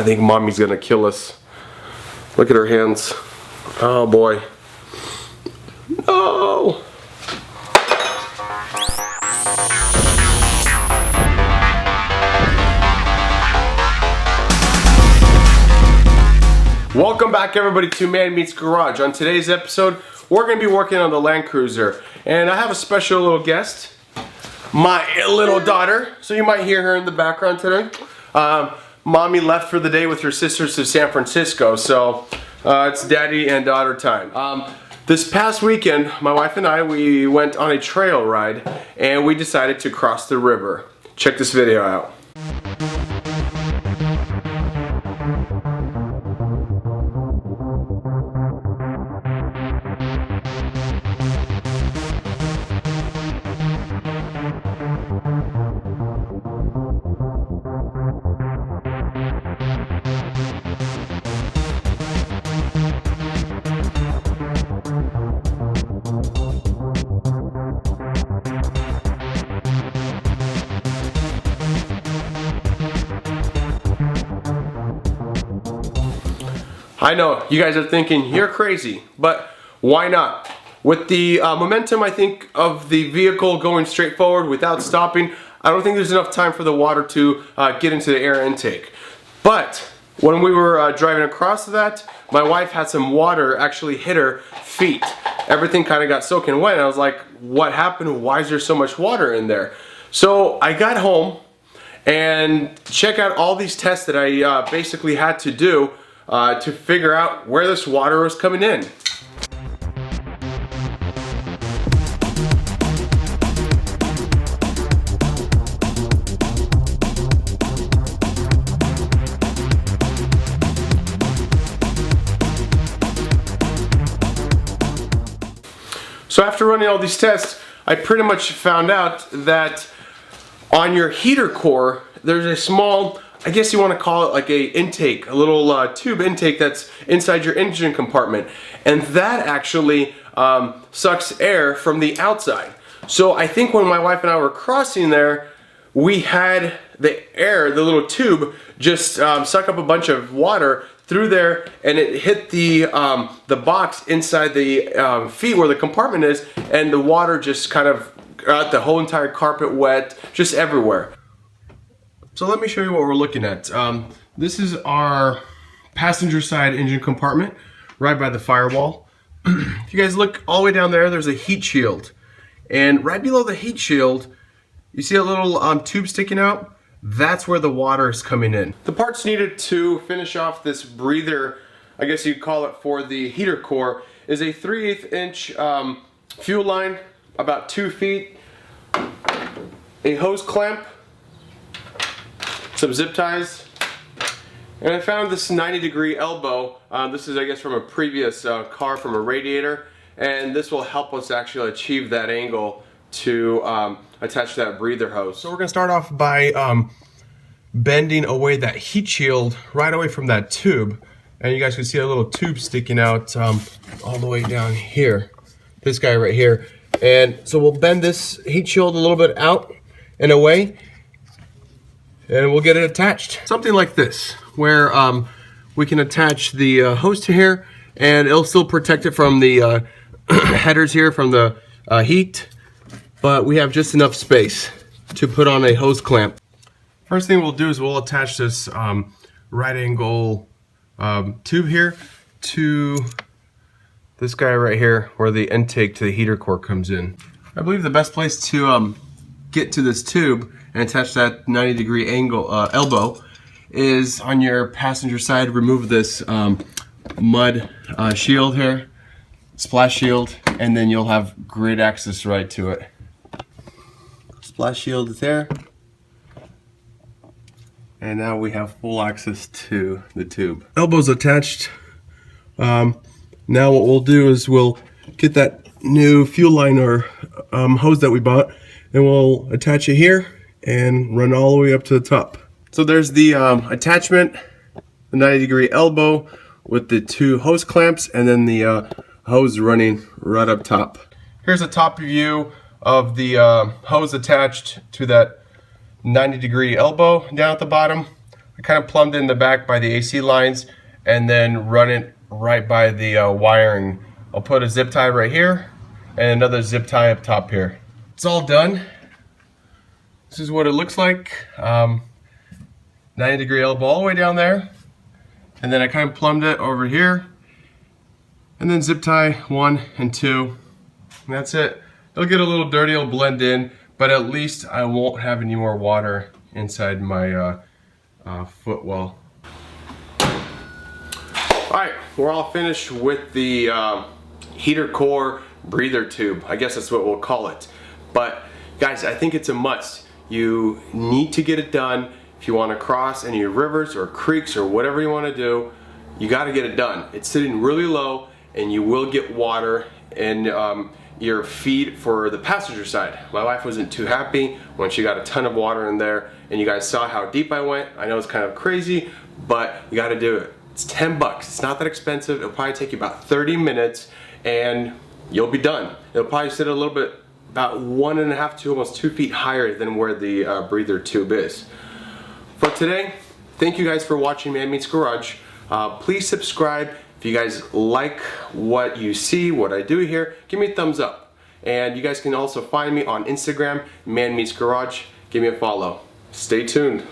I think mommy's gonna kill us. Look at her hands. Oh boy. No! Welcome back everybody to Man Meets Garage. On today's episode, we're going to be working on the LandCruiser. And I have a special little guest, my little daughter. So you might hear her in the background today. Mommy left for the day with her sisters to San Francisco. So it's daddy and daughter time. This past weekend, my wife and I, we went on a trail ride. And we decided to cross the river. Check this video out. I know, you guys are thinking, you're crazy, but why not? With the momentum, I think, of the vehicle going straight forward without stopping, I don't think there's enough time for the water to get into the air intake. But when we were driving across that, my wife had some water actually hit her feet. Everything kind of got soaking wet, and I was like, what happened? Why is there so much water in there? So I got home and checked out all these tests that I basically had to do to figure out where this water was coming in. So after running all these tests, I pretty much found out that on your heater core, there's a small, I guess you want to call it like a intake, a little tube intake that's inside your engine compartment. And that actually sucks air from the outside. So I think when my wife and I were crossing there, we had the air, the little tube, just suck up a bunch of water through there, and it hit the box inside the feet where the compartment is, and the water just kind of got the whole entire carpet wet, just everywhere. So let me show you what we're looking at. This is our passenger side engine compartment right by the firewall. If you guys look all the way down there, there's a heat shield. And right below the heat shield, you see a little tube sticking out? That's where the water is coming in. The parts needed to finish off this breather, I guess you'd call it, for the heater core, is a 3/8 inch fuel line, about 2 feet, a hose clamp, some zip ties, and I found this 90-degree elbow. This is, I guess, from a previous car, from a radiator, and this will help us actually achieve that angle to attach that breather hose. So we're going to start off by bending away that heat shield right away from that tube, and you guys can see a little tube sticking out all the way down here, this guy right here. And so we'll bend this heat shield a little bit out and away, and we'll get it attached. Something like this, where we can attach the hose to here, and it'll still protect it from the headers here from the heat, but we have just enough space to put on a hose clamp. First thing we'll do is we'll attach this right angle tube here to this guy right here, where the intake to the heater core comes in. I believe the best place to get to this tube and attach that 90-degree angle elbow is on your passenger side. Remove this mud shield here, splash shield, and then you'll have great access right to it. Splash shield is there, and now we have full access to the tube. Elbow's attached. Now what we'll do is we'll get that new fuel line or hose that we bought, and we'll attach it here and run all the way up to the top. So there's the attachment, the 90-degree elbow with the two hose clamps, and then the hose running right up top. Here's a top view of the hose attached to that 90-degree elbow down at the bottom. I kind of plumbed in the back by the AC lines and then run it right by the wiring. I'll put a zip tie right here and another zip tie up top here. It's all done. This is what it looks like. 90-degree elbow all the way down there. And then I kind of plumbed it over here. And then zip tie 1 and 2. And that's it. It'll get a little dirty, it'll blend in, but at least I won't have any more water inside my footwell. Alright, we're all finished with the heater core breather tube. I guess that's what we'll call it. But guys, I think it's a must. You need to get it done. If you want to cross any rivers or creeks or whatever you want to do, you got to get it done. It's sitting really low and you will get water in your feed for the passenger side. My wife wasn't too happy when she got a ton of water in there, and you guys saw how deep I went. I know it's kind of crazy, but you got to do it. It's 10 bucks. It's not that expensive. It'll probably take you about 30 minutes and you'll be done. It'll probably sit a little bit about 1.5 to almost 2 feet higher than where the breather tube is. For today, thank you guys for watching Man Meets Garage. Please subscribe. If you guys like what you see, what I do here, give me a thumbs up. And you guys can also find me on Instagram, Man Meets Garage. Give me a follow. Stay tuned.